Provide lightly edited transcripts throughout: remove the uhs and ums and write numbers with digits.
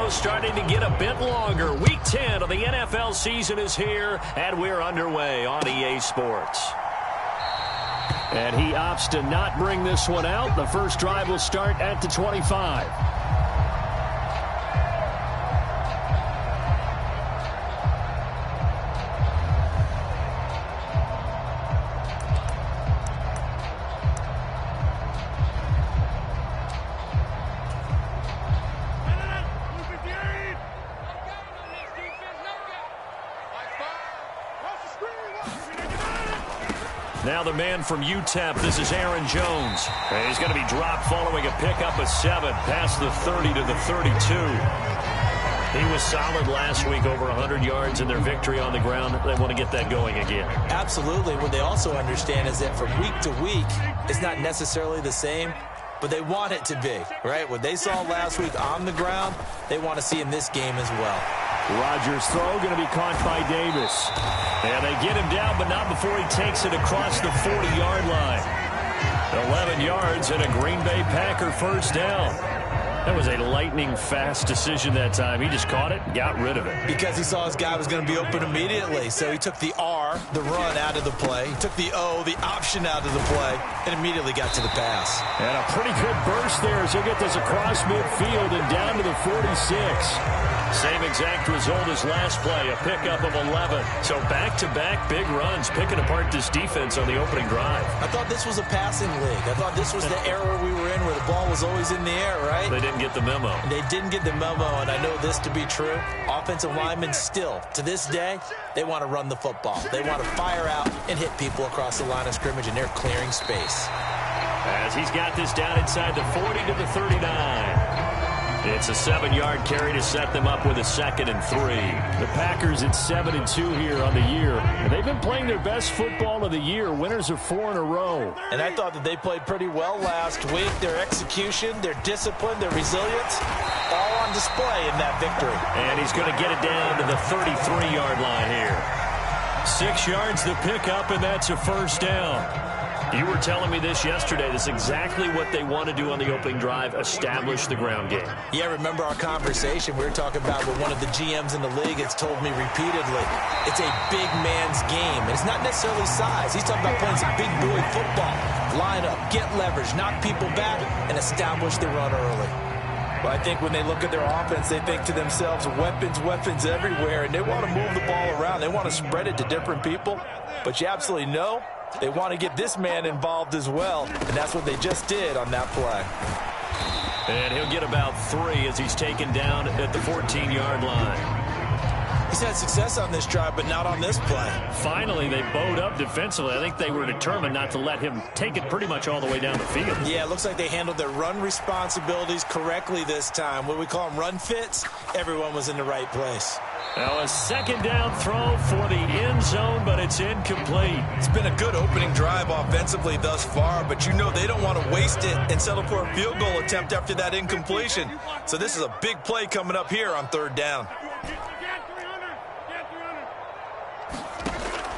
show starting to get a bit longer. Week 10 of the NFL season is here, and we're underway on EA Sports. And he opts to not bring this one out. The first drive will start at the 25. Now the man from UTEP, this is Aaron Jones. And he's going to be dropped following a pickup of 7 past the 30 to the 32. He was solid last week, over 100 yards in their victory on the ground. They want to get that going again. Absolutely. What they also understand is that from week to week, it's not necessarily the same, but they want it to be, right? What they saw last week on the ground, they want to see in this game as well. Rodgers' throw going to be caught by Davis. And they get him down, but not before he takes it across the 40-yard line. 11 yards and a Green Bay Packer first down. That was a lightning-fast decision that time. He just caught it and got rid of it. Because he saw his guy was going to be open immediately. So he took the R, the run, out of the play. He took the O, the option, out of the play, and immediately got to the pass. And a pretty good burst there as he'll get this across midfield and down to the 46. Same exact result as last play, a pickup of 11. So back-to-back big runs, picking apart this defense on the opening drive. I thought this was a passing league. I thought this was the era we were in where the ball was always in the air, right? They didn't get the memo. They didn't get the memo, and I know this to be true. Offensive linemen still, to this day, they want to run the football. They want to fire out and hit people across the line of scrimmage, and they're clearing space. As he's got this down inside the 40 to the 39. It's a 7-yard carry to set them up with a 2nd and 3. The Packers at 7-2 here on the year. And they've been playing their best football of the year. Winners of 4 in a row. And I thought that they played pretty well last week. Their execution, their discipline, their resilience, all on display in that victory. And he's going to get it down to the 33-yard line here. 6 yards the pickup, and that's a first down. You were telling me this yesterday. This is exactly what they want to do on the opening drive, establish the ground game. Yeah, remember our conversation? We were talking about what one of the GMs in the league has told me repeatedly. It's a big man's game, and it's not necessarily size. He's talking about playing some big boy football. Line up, get leverage, knock people back, and establish the run early. Well, I think when they look at their offense, they think to themselves, weapons, weapons everywhere, and they want to move the ball around. They want to spread it to different people, but you absolutely know they want to get this man involved as well, and that's what they just did on that play. And he'll get about 3 as he's taken down at the 14-yard line. He's had success on this drive, but not on this play. Finally, they bowed up defensively. I think they were determined not to let him take it pretty much all the way down the field. Yeah, it looks like they handled their run responsibilities correctly this time. What we call them run fits, everyone was in the right place. Now a 2nd down throw for the end zone, but it's incomplete. It's been a good opening drive offensively thus far, but you know they don't want to waste it and settle for a field goal attempt after that incompletion. So this is a big play coming up here on 3rd down.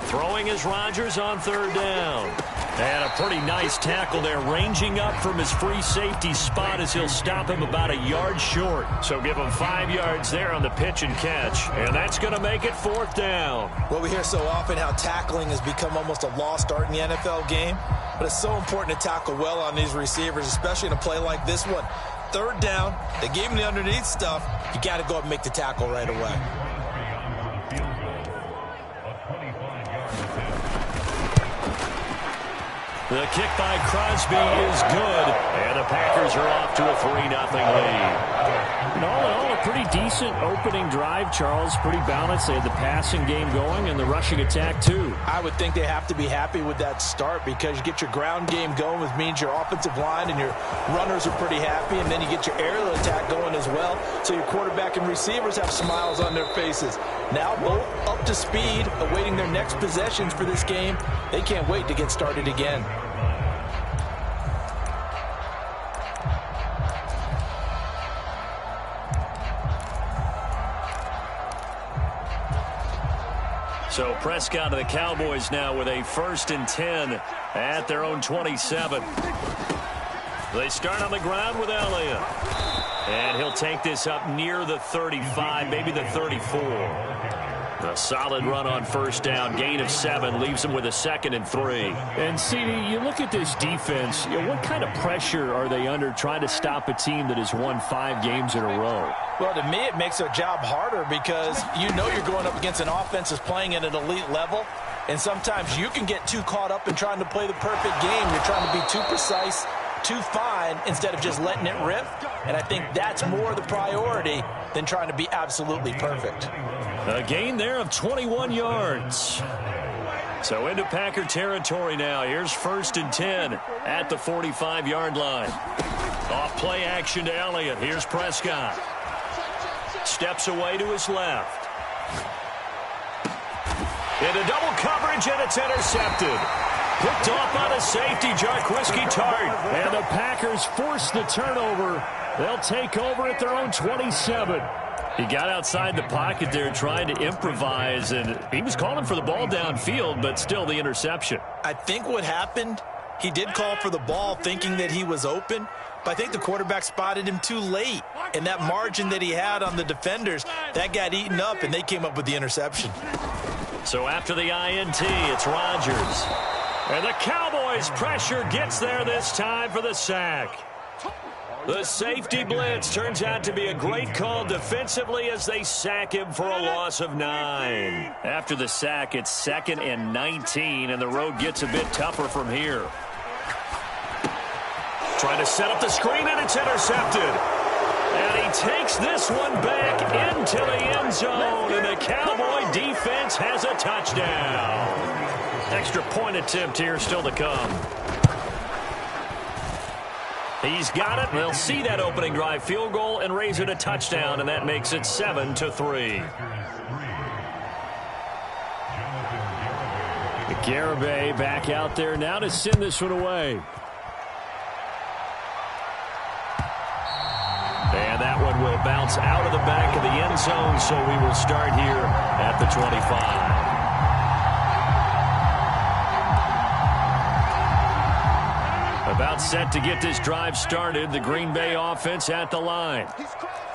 Throwing is Rodgers on 3rd down. And a pretty nice tackle there, ranging up from his free safety spot as he'll stop him about a yard short. So give him 5 yards there on the pitch and catch. And that's going to make it 4th down. Well, we hear so often how tackling has become almost a lost art in the NFL game. But it's so important to tackle well on these receivers, especially in a play like this one. 3rd down, they gave him the underneath stuff. You got to go up and make the tackle right away. The kick by Crosby is good, and the Packers are off to a 3-0 lead. And all in all, a pretty decent opening drive, Charles. Pretty balanced. They had the passing game going and the rushing attack, too. I would think they have to be happy with that start because you get your ground game going, which means your offensive line and your runners are pretty happy, and then you get your aerial attack going as well, so your quarterback and receivers have smiles on their faces. Now both up to speed, awaiting their next possessions for this game. They can't wait to get started again. So Prescott of the Cowboys now with a 1st and 10 at their own 27. They start on the ground with Elliott. And he'll take this up near the 35, maybe the 34. A solid run on first down, gain of 7, leaves him with a 2nd and 3. And, CD, you look at this defense, what kind of pressure are they under trying to stop a team that has won 5 games in a row? Well, to me, it makes their job harder because you know you're going up against an offense that's playing at an elite level, and sometimes you can get too caught up in trying to play the perfect game. You're trying to be too precise, too fine, instead of just letting it rip, and I think that's more the priority than trying to be absolutely perfect. A gain there of 21 yards. So into Packer territory now. Here's 1st and 10 at the 45-yard line. Off play action to Elliott. Here's Prescott. Steps away to his left. Into double coverage, and it's intercepted. Picked off by the safety, Jarquiski Tart. And the Packers force the turnover. They'll take over at their own 27. He got outside the pocket there trying to improvise, and he was calling for the ball downfield, but still the interception. I think what happened, he did call for the ball thinking that he was open, but I think the quarterback spotted him too late. And that margin that he had on the defenders, that got eaten up, and they came up with the interception. So after the INT, it's Rodgers. And the Cowboys' pressure gets there this time for the sack. The safety blitz turns out to be a great call defensively as they sack him for a loss of 9. After the sack, it's 2nd and 19, and the road gets a bit tougher from here. Trying to set up the screen, and it's intercepted. And he takes this one back into the end zone, and the Cowboy defense has a touchdown. Extra point attempt here still to come. He's got it. They'll see that opening drive field goal and raise it a touchdown, and that makes it 7-3. Garibay back out there now to send this one away. And that one will bounce out of the back of the end zone, so we will start here at the 25. About set to get this drive started, the Green Bay offense at the line.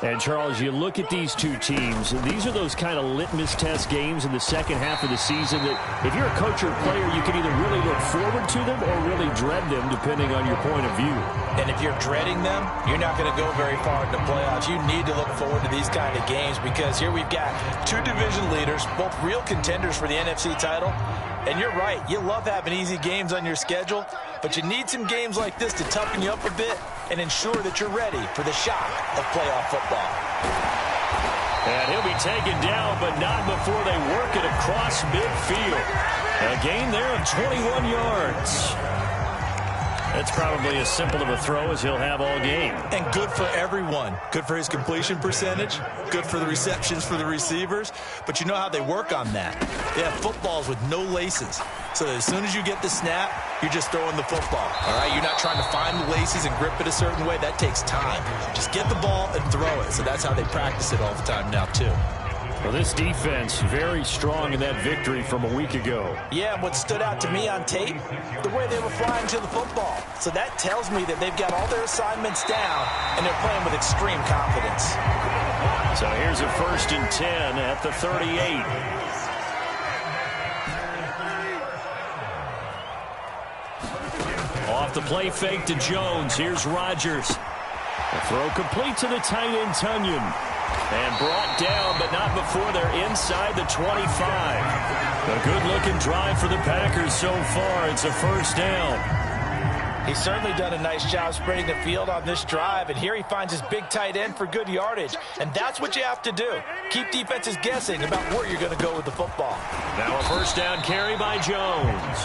And, Charles, you look at these two teams, these are those kind of litmus test games in the second half of the season that if you're a coach or a player, you can either really look forward to them or really dread them, depending on your point of view. And if you're dreading them, you're not going to go very far in the playoffs. You need to look forward to these kind of games because here we've got 2 division leaders, both real contenders for the NFC title. And you're right, you love having easy games on your schedule, but you need some games like this to toughen you up a bit and ensure that you're ready for the shock of playoff football. And he'll be taken down, but not before they work it across midfield. A gain there of 21 yards. That's probably as simple of a throw as he'll have all game. And good for everyone. Good for his completion percentage. Good for the receptions for the receivers. But you know how they work on that. They have footballs with no laces. So that as soon as you get the snap, you're just throwing the football. All right? You're not trying to find the laces and grip it a certain way. That takes time. Just get the ball and throw it. So that's how they practice it all the time now, too. Well, this defense very strong in that victory from a week ago. Yeah, and what stood out to me on tape, the way they were flying to the football. So that tells me that they've got all their assignments down, and they're playing with extreme confidence. So here's a 1st and 10 at the 38. Off the play fake to Jones. Here's Rodgers. A throw complete to the tight end, Tunyon. And brought down, but not before they're inside the 25. A good-looking drive for the Packers so far. It's a 1st down. He's certainly done a nice job spreading the field on this drive, and here he finds his big tight end for good yardage. And that's what you have to do. Keep defenses guessing about where you're going to go with the football. Now a 1st down carry by Jones.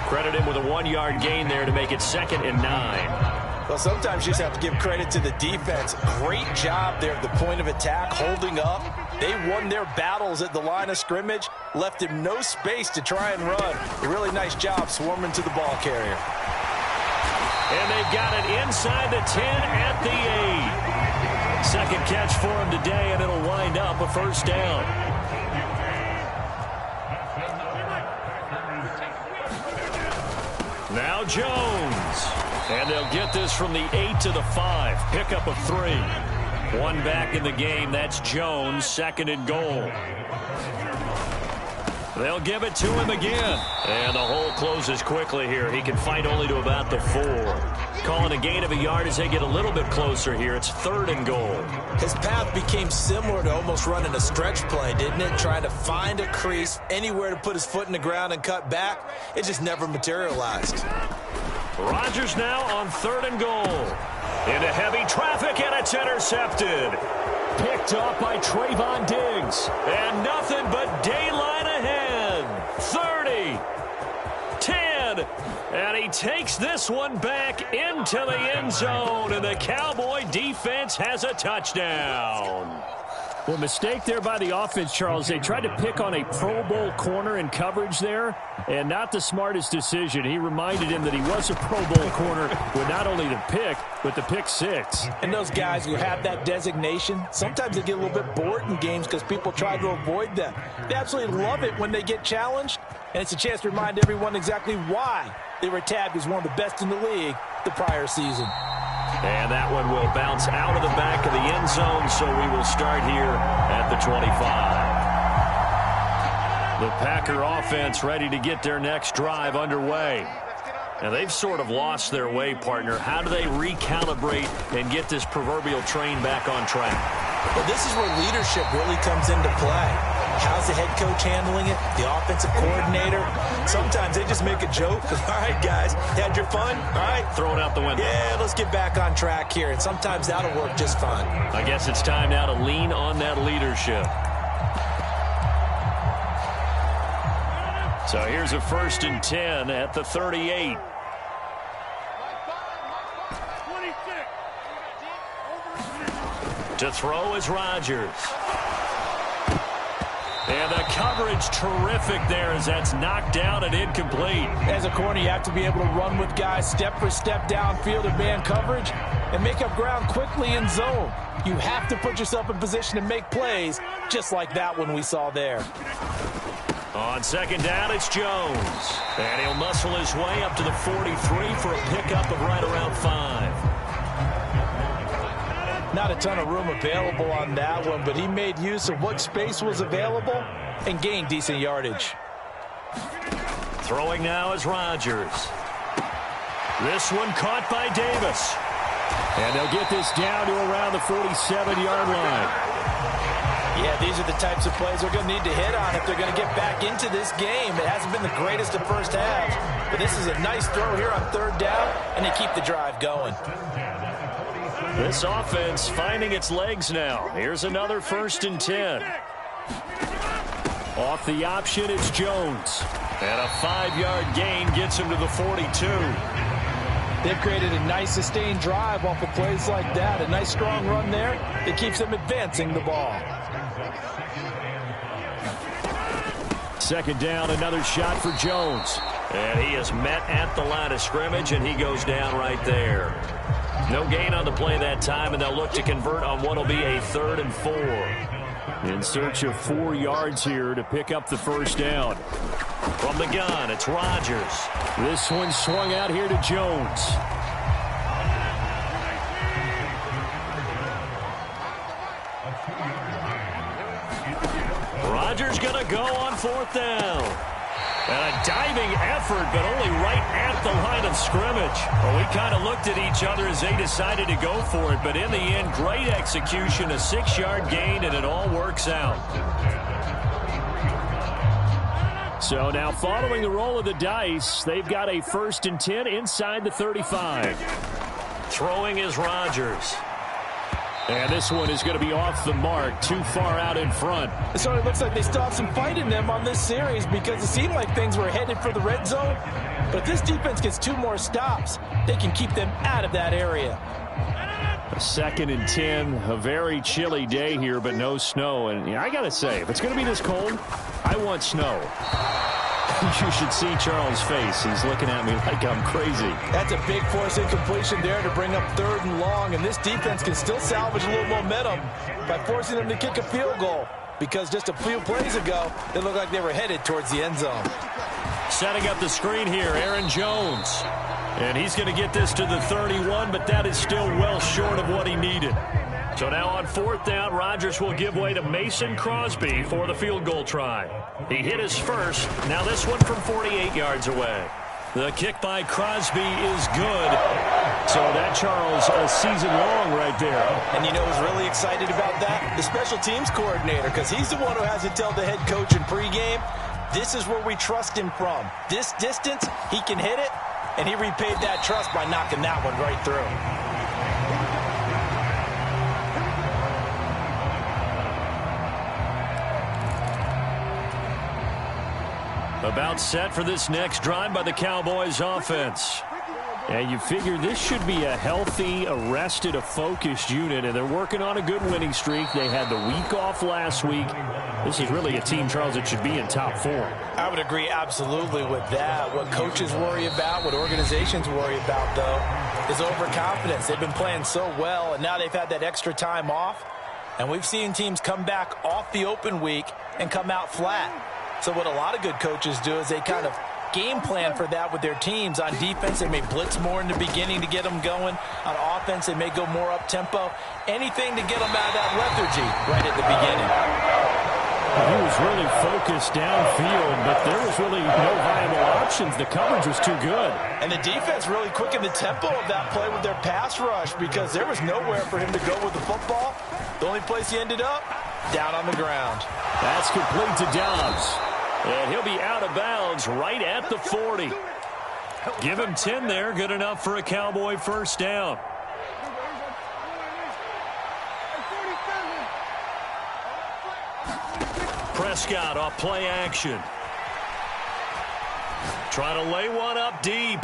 Credit him with a 1-yard gain there to make it 2nd and 9. Well, sometimes you just have to give credit to the defense. Great job there at the point of attack, holding up. They won their battles at the line of scrimmage, left him no space to try and run. A really nice job swarming to the ball carrier. And they've got it inside the 10 at the 8. Second catch for him today, and it'll wind up a 1st down. Now Jones. And they'll get this from the 8 to the 5. Pickup of 3. One back in the game. That's Jones. 2nd and goal. They'll give it to him again. And the hole closes quickly here. He can fight only to about the 4. Calling a gain of a yard as they get a little bit closer here. It's 3rd and goal. His path became similar to almost running a stretch play, didn't it? Trying to find a crease, anywhere to put his foot in the ground and cut back. It just never materialized. Rodgers now on 3rd and goal. Into heavy traffic, and it's intercepted. Picked off by Trayvon Diggs. And nothing but daylight ahead. 30. 10. And he takes this one back into the end zone. And the Cowboy defense has a touchdown. Well, mistake there by the offense, Charles. They tried to pick on a Pro Bowl corner in coverage there, and not the smartest decision. He reminded him that he was a Pro Bowl corner with not only the pick, but the pick 6. And those guys who have that designation, sometimes they get a little bit bored in games because people try to avoid them. They absolutely love it when they get challenged, and it's a chance to remind everyone exactly why they were tabbed as one of the best in the league the prior season. And that one will bounce out of the back of the end zone, so we will start here at the 25. The Packer offense ready to get their next drive underway. Now, they've sort of lost their way, partner. How do they recalibrate and get this proverbial train back on track? Well, this is where leadership really comes into play. How's the head coach handling it? The offensive coordinator? Sometimes they just make a joke. All right, guys, had your fun? All right. Throw it out the window. Yeah, let's get back on track here. And sometimes that'll work just fine. I guess it's time now to lean on that leadership. So here's a 1st and 10 at the 38. To throw is Rodgers. And the coverage terrific there as that's knocked down and incomplete. As a corner, you have to be able to run with guys step for step downfield in man coverage and make up ground quickly in zone. You have to put yourself in position to make plays just like that one we saw there. On 2nd down, it's Jones. And he'll muscle his way up to the 43 for a pickup of right around 5. Not a ton of room available on that one, but he made use of what space was available and gained decent yardage. Throwing now is Rodgers. This one caught by Davis. And they'll get this down to around the 47-yard line. Yeah, these are the types of plays they're going to need to hit on if they're going to get back into this game. It hasn't been the greatest of first halves, but this is a nice throw here on 3rd down, and they keep the drive going. This offense finding its legs now. Here's another 1st and 10. Off the option, it's Jones. And a 5-yard gain gets him to the 42. They've created a nice sustained drive off of plays like that. A nice strong run there that keeps them advancing the ball. 2nd down, another shot for Jones. And he is met at the line of scrimmage, and he goes down right there. No gain on the play that time, and they'll look to convert on what will be a 3rd and 4. In search of 4 yards here to pick up the 1st down. From the gun, it's Rodgers. This one swung out here to Jones. Rodgers going to go on 4th down. And a diving effort, but only right at the line of scrimmage. Well, we kind of looked at each other as they decided to go for it, but in the end, great execution, a 6-yard gain, and it all works out. So now following the roll of the dice, they've got a 1st and 10 inside the 35. Throwing is Rodgers. And this one is going to be off the mark, too far out in front. It sort of looks like they still have some fight in them on this series because it seemed like things were headed for the red zone. But if this defense gets 2 more stops, they can keep them out of that area. A 2nd and 10, a very chilly day here, but no snow. And I got to say, if it's going to be this cold, I want snow. You should see Charles' face. He's looking at me like I'm crazy. That's a big force incompletion there to bring up 3rd and long, and this defense can still salvage a little momentum by forcing them to kick a field goal because just a few plays ago, they looked like they were headed towards the end zone. Setting up the screen here, Aaron Jones. And he's going to get this to the 31, but that is still well short of what he needed. So now on 4th down, Rodgers will give way to Mason Crosby for the field goal try. He hit his first. Now this one from 48 yards away. The kick by Crosby is good. So that, Charles, a season long right there. And you know who's really excited about that? The special teams coordinator, because he's the one who has to tell the head coach in pregame, this is where we trust him from. This distance, he can hit it, and he repaid that trust by knocking that one right through. About set for this next drive by the Cowboys offense. And you figure this should be a healthy, arrested, a focused unit, and they're working on a good winning streak. They had the week off last week. This is really a team, Charles, that should be in top form. I would agree absolutely with that. What coaches worry about, what organizations worry about, though, is overconfidence. They've been playing so well, and now they've had that extra time off. And we've seen teams come back off the open week and come out flat. So what a lot of good coaches do is they kind of game plan for that with their teams. On defense, they may blitz more in the beginning to get them going. On offense, they may go more up-tempo. Anything to get them out of that lethargy right at the beginning. He was really focused downfield, but there was really no viable options. The coverage was too good. And the defense really quickened the tempo of that play with their pass rush because there was nowhere for him to go with the football. The only place he ended up, down on the ground. That's complete to Dobbs. And he'll be out of bounds right at the 40. Give him 10 there. Good enough for a Cowboy first down. Prescott off play action. Trying to lay one up deep.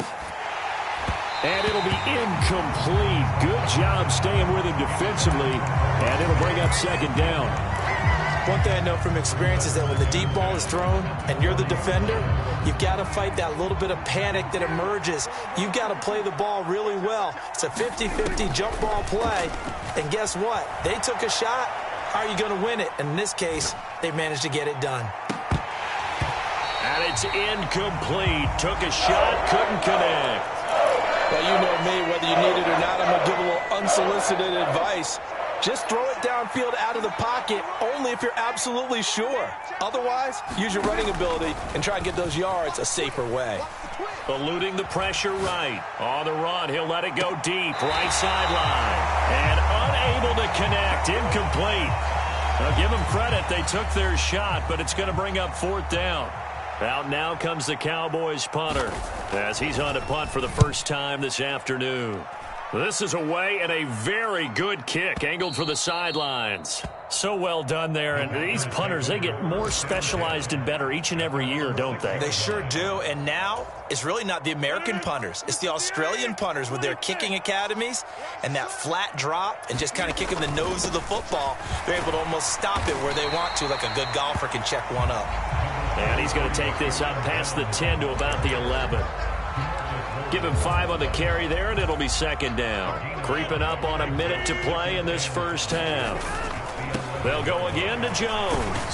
And it'll be incomplete. Good job staying with him defensively. And it'll bring up second down. One thing I know from experience is that when the deep ball is thrown and you're the defender, you've got to fight that little bit of panic that emerges. You've got to play the ball really well. It's a 50-50 jump ball play. And guess what? They took a shot. How are you going to win it? And in this case, they managed to get it done. And it's incomplete. Took a shot, couldn't connect. Well, you know me, whether you need it or not, I'm going to give a little unsolicited advice. Just throw it downfield out of the pocket only if you're absolutely sure. Otherwise, use your running ability and try and get those yards a safer way. Eluding the pressure right. On the run, he'll let it go deep. Right sideline. And unable to connect. Incomplete. Now give them credit. They took their shot, but it's going to bring up fourth down. Out now comes the Cowboys punter as he's on to punt for the first time this afternoon. This is away and a very good kick angled for the sidelines. So well done there. And these punters, they get more specialized and better each and every year, don't they? They sure do. And now it's really not the American punters. It's the Australian punters with their kicking academies and that flat drop and just kind of kicking the nose of the football. They're able to almost stop it where they want to, like a good golfer can check one up. And he's going to take this up past the 10 to about the 11. Give him 5 on the carry there, and it'll be second down. Creeping up on a minute to play in this first half. They'll go again to Jones.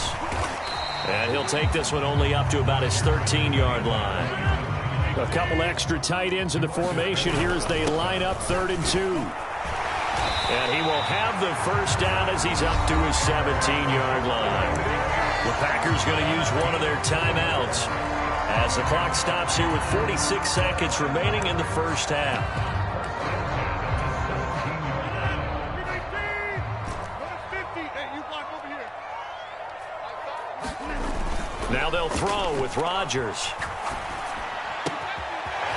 And he'll take this one only up to about his 13-yard line. A couple extra tight ends in the formation here as they line up 3rd and 2. And he will have the first down as he's up to his 17-yard line. The Packers going to use one of their timeouts as the clock stops here with 46 seconds remaining in the first half. Now they'll throw with Rodgers.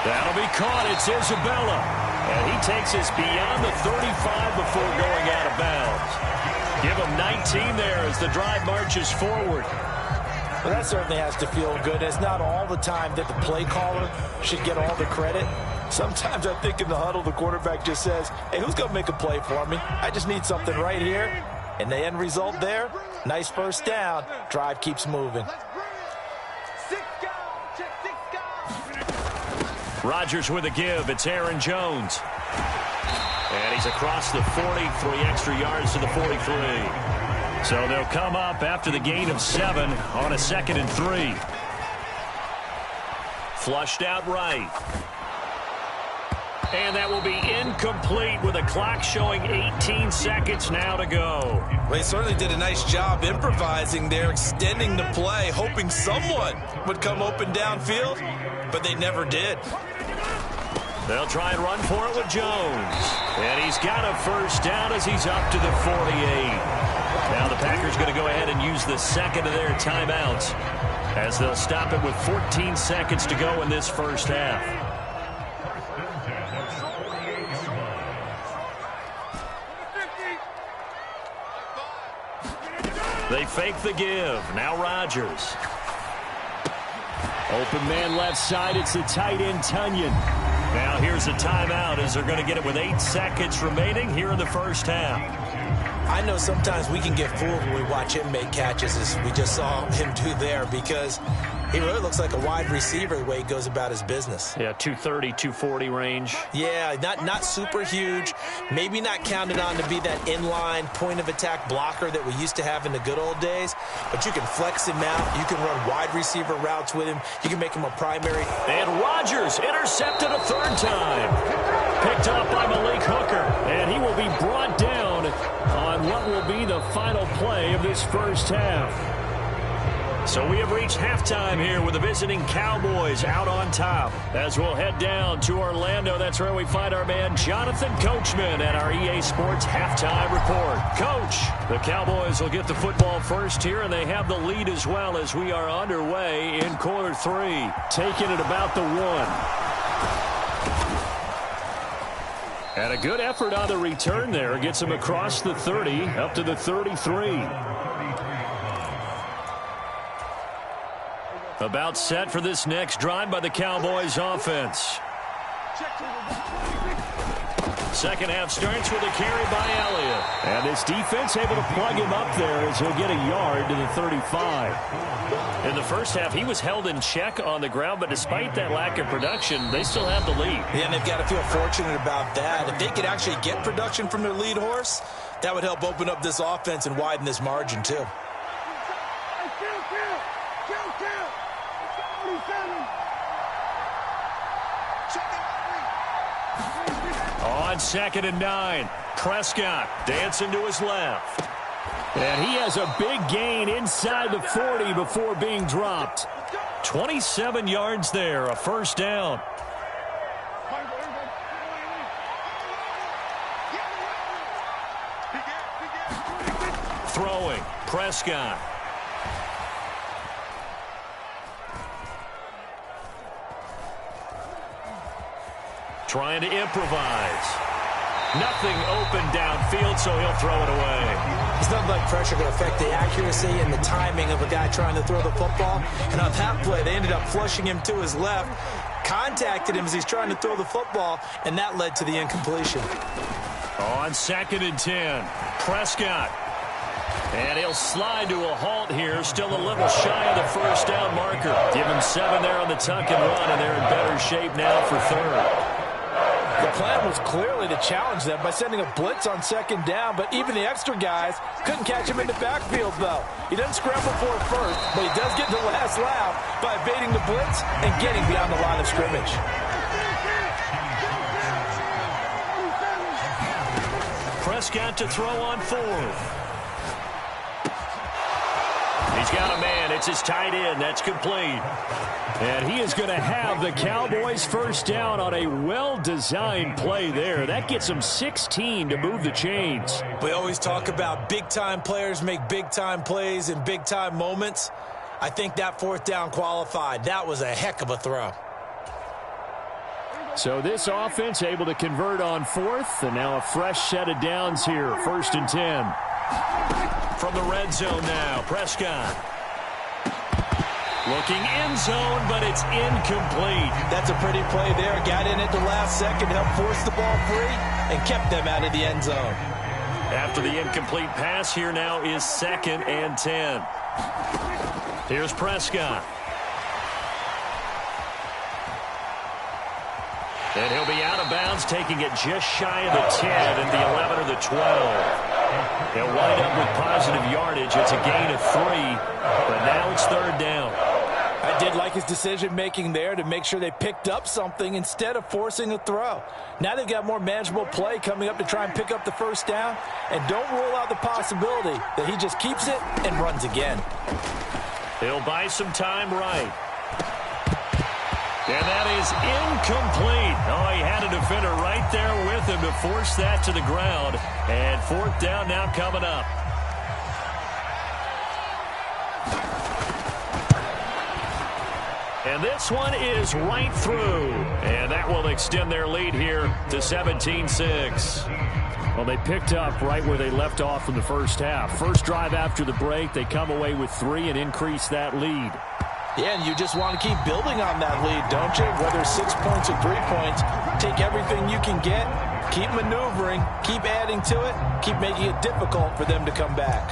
That'll be caught. It's Isabella. And he takes us beyond the 35 before going out of bounds. Give him 19 there as the drive marches forward. Well, that certainly has to feel good. It's not all the time that the play caller should get all the credit. Sometimes I think in the huddle, the quarterback just says, hey, who's going to make a play for me? I just need something right here. And the end result there, nice first down. Drive keeps moving. Rodgers with a give. It's Aaron Jones. And he's across the 40, 3 extra yards to the 43. So they'll come up after the gain of 7 on a 2nd and 3. Flushed out right. And that will be incomplete with a clock showing 18 seconds now to go. Well, they certainly did a nice job improvising there, extending the play, hoping someone would come open downfield, but they never did. They'll try and run for it with Jones. And he's got a first down as he's up to the 48. Now the Packers going to go ahead and use the second of their timeouts as they'll stop it with 14 seconds to go in this first half. They fake the give. Now Rodgers. Open man left side. It's the tight end, Tunyon. Now here's a timeout as they're going to get it with 8 seconds remaining here in the first half. I know sometimes we can get fooled when we watch him make catches, as we just saw him do there, because he really looks like a wide receiver the way he goes about his business. Yeah, 230, 240 range. Yeah, not super huge. Maybe not counted on to be that inline point-of-attack blocker that we used to have in the good old days. But you can flex him out. You can run wide receiver routes with him. You can make him a primary. And Rodgers intercepted a third time. Picked up by Malik Hooker. And he will be brought down on what will be the final play of this first half. So we have reached halftime here with the visiting Cowboys out on top. As we'll head down to Orlando, that's where we find our man Jonathan Coachman at our EA Sports Halftime Report. Coach, the Cowboys will get the football first here, and they have the lead as well as we are underway in quarter 3. Taking it about the 1. And a good effort on the return there. Gets him across the 30, up to the 33. About set for this next drive by the Cowboys offense. Second half starts with a carry by Elliott. And this defense able to plug him up there as he'll get a yard to the 35. In the first half, he was held in check on the ground, but despite that lack of production, they still have the lead. Yeah, and they've got to feel fortunate about that. If they could actually get production from their lead horse, that would help open up this offense and widen this margin too. On 2nd and 9, Prescott dancing to his left. And he has a big gain inside the 40 before being dropped. 27 yards there, a first down. Throwing, Prescott. Trying to improvise. Nothing open downfield, so he'll throw it away. There's nothing like pressure to affect the accuracy and the timing of a guy trying to throw the football. And on that play, they ended up flushing him to his left, contacted him as he's trying to throw the football, and that led to the incompletion. On 2nd and 10, Prescott. And he'll slide to a halt here, still a little shy of the first down marker. Give him 7 there on the tuck and run, and they're in better shape now for 3rd. The plan was clearly to challenge them by sending a blitz on 2nd down, but even the extra guys couldn't catch him in the backfield, though. He doesn't scramble for it first, but he does get the last laugh by evading the blitz and getting beyond the line of scrimmage. Prescott to throw on 4th. He's got a man. It's his tight end. That's complete. And he is going to have the Cowboys first down on a well-designed play there. That gets him 16 to move the chains. We always talk about big-time players make big-time plays in big-time moments. I think that 4th down qualified. That was a heck of a throw. So this offense able to convert on 4th, and now a fresh set of downs here. 1st and 10. From the red zone now, Prescott. Looking end zone, but it's incomplete. That's a pretty play there. Got in at the last second, helped force the ball free, and kept them out of the end zone. After the incomplete pass, here now is 2nd and 10. Here's Prescott. And he'll be out of bounds, taking it just shy of the 10 and the 11 or the 12. They'll wind up with positive yardage. It's a gain of 3, but now it's 3rd down. I did like his decision-making there to make sure they picked up something instead of forcing a throw. Now they've got more manageable play coming up to try and pick up the first down, and don't rule out the possibility that he just keeps it and runs again. He'll buy some time right. And that is incomplete. Oh, he had a defender right there with him to force that to the ground. And fourth down now coming up. And this one is right through. And that will extend their lead here to 17-6. Well, they picked up right where they left off from the first half. First drive after the break, they come away with 3 and increase that lead. Yeah, and you just want to keep building on that lead, don't you? Whether 6 points or 3 points, take everything you can get, keep maneuvering, keep adding to it, keep making it difficult for them to come back.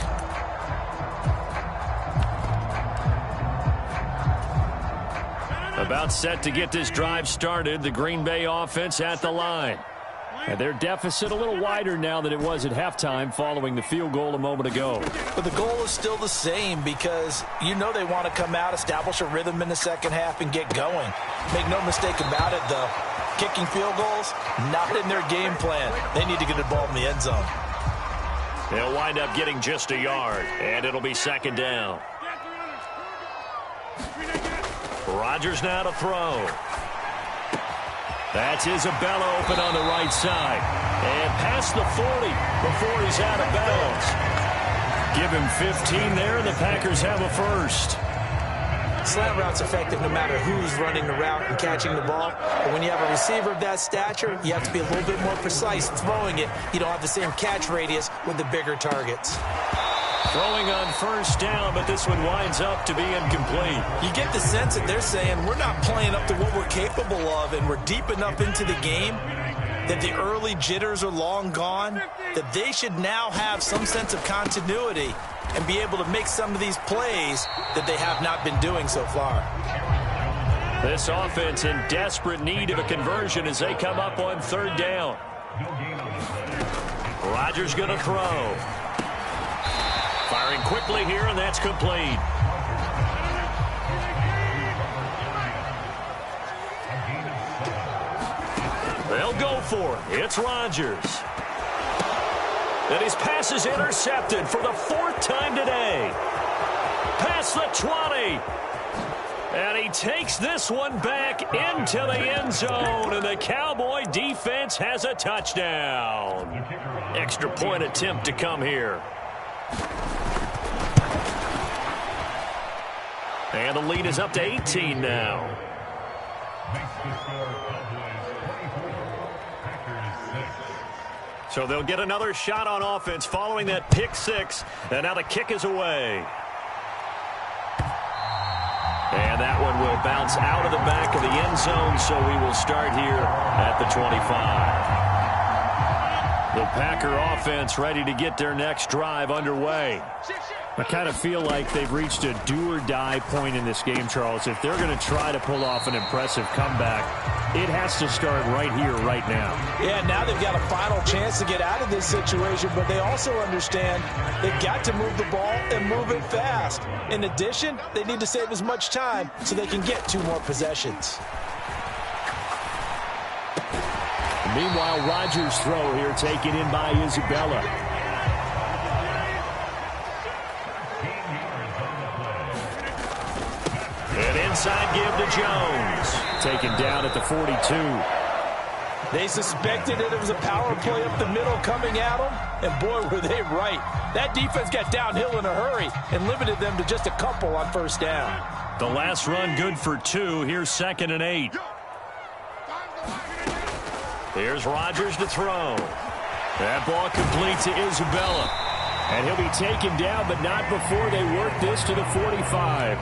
About set to get this drive started, the Green Bay offense at the line. And their deficit a little wider now than it was at halftime following the field goal a moment ago. But the goal is still the same because you know they want to come out, establish a rhythm in the second half, and get going. Make no mistake about it, though. Kicking field goals, not in their game plan. They need to get the ball in the end zone. They'll wind up getting just a yard, and it'll be second down. Rodgers now to throw. That's Isabella open on the right side. And past the 40 before he's out of bounds. Give him 15 there, and the Packers have a first. Slant route's effective no matter who's running the route and catching the ball. But when you have a receiver of that stature, you have to be a little bit more precise throwing it. You don't have the same catch radius with the bigger targets. Throwing on first down, but this one winds up to be incomplete. You get the sense that they're saying we're not playing up to what we're capable of, and we're deep enough into the game that the early jitters are long gone, that they should now have some sense of continuity and be able to make some of these plays that they have not been doing so far. This offense in desperate need of a conversion as they come up on third down. Rodgers going to throw. Firing quickly here, and that's complete. They'll go for it. It's Rodgers. And his pass is intercepted for the 4th time today. Past the 20. And he takes this one back into the end zone, and the Cowboy defense has a touchdown. Extra point attempt to come here. And the lead is up to 18 now. So they'll get another shot on offense following that pick 6. And now the kick is away. And that one will bounce out of the back of the end zone, so we will start here at the 25. The Packer offense ready to get their next drive underway. I kind of feel like they've reached a do-or-die point in this game, Charles. If they're going to try to pull off an impressive comeback, it has to start right here, right now. Yeah, now they've got a final chance to get out of this situation, but they also understand they've got to move the ball and move it fast. In addition, they need to save as much time so they can get 2 more possessions. Meanwhile, Rodgers' throw here taken in by Isabella. And inside give to Jones. Taken down at the 42. They suspected that it was a power play up the middle coming at them, and boy, were they right. That defense got downhill in a hurry and limited them to just a couple on first down. The last run good for 2. Here's 2nd and 8. Here's Rodgers to throw. That ball complete to Isabella. And he'll be taken down, but not before they work this to the 45.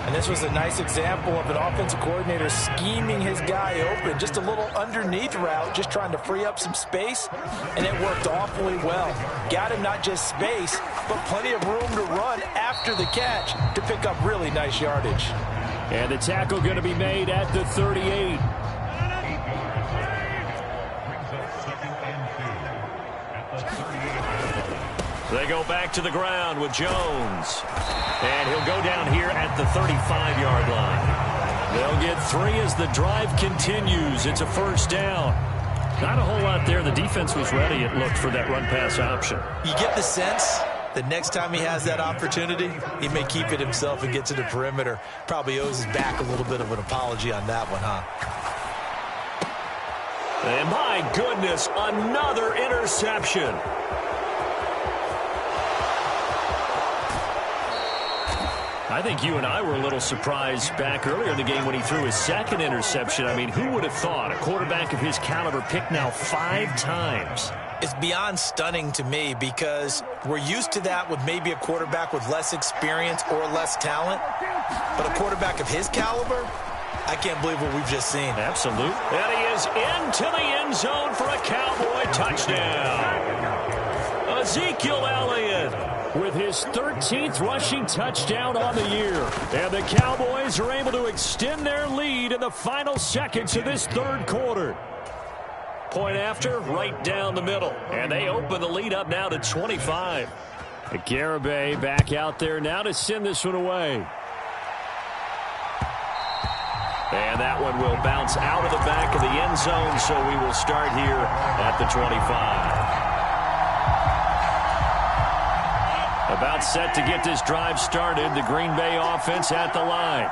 And this was a nice example of an offensive coordinator scheming his guy open. Just a little underneath route, just trying to free up some space, and it worked awfully well. Got him not just space, but plenty of room to run after the catch to pick up really nice yardage. And the tackle going to be made at the 38. They go back to the ground with Jones. And he'll go down here at the 35-yard line. They'll get 3 as the drive continues. It's a first down. Not a whole lot there. The defense was ready, it looked, for that run-pass option. You get the sense that next time he has that opportunity, he may keep it himself and get to the perimeter. Probably owes his back a little bit of an apology on that one, huh? And my goodness, another interception. I think you and I were a little surprised back earlier in the game when he threw his second interception. I mean, who would have thought a quarterback of his caliber picked now 5 times? It's beyond stunning to me because we're used to that with maybe a quarterback with less experience or less talent. But a quarterback of his caliber, I can't believe what we've just seen. Absolutely. And he is into the end zone for a Cowboy touchdown. Ezekiel Elliott with his 13th rushing touchdown on the year. And the Cowboys are able to extend their lead in the final seconds of this third quarter. Point after, right down the middle. And they open the lead up now to 25. Garibay back out there now to send this one away. And that one will bounce out of the back of the end zone, so we will start here at the 25. About set to get this drive started, the Green Bay offense at the line.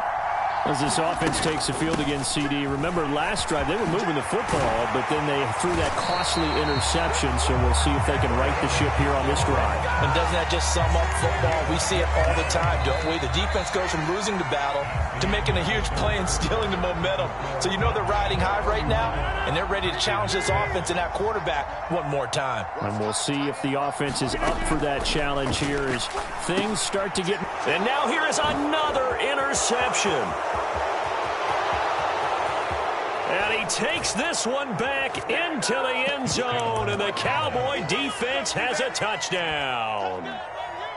As this offense takes the field against CD, remember last drive they were moving the football, but then they threw that costly interception, so we'll see if they can right the ship here on this drive. And doesn't that just sum up football? We see it all the time, don't we? The defense goes from losing the battle to making a huge play and stealing the momentum. So you know they're riding high right now, and they're ready to challenge this offense and that quarterback one more time. And we'll see if the offense is up for that challenge here as things start to get... And now here is another interception. And he takes this one back into the end zone, and the Cowboy defense has a touchdown.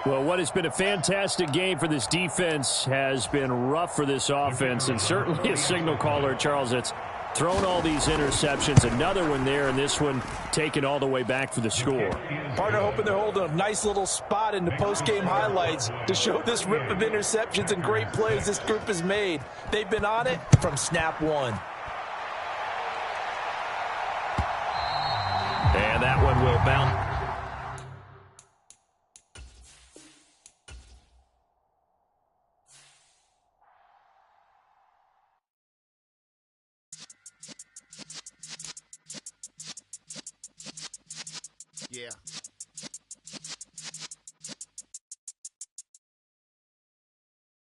Well, what has been a fantastic game for this defense has been rough for this offense, and certainly a signal caller, Charles, that's thrown all these interceptions. Another one there, and this one taken all the way back for the score. Partner hoping they're holding a nice little spot in the post-game highlights to show this rip of interceptions and great plays this group has made. They've been on it from snap one. And that one will bounce.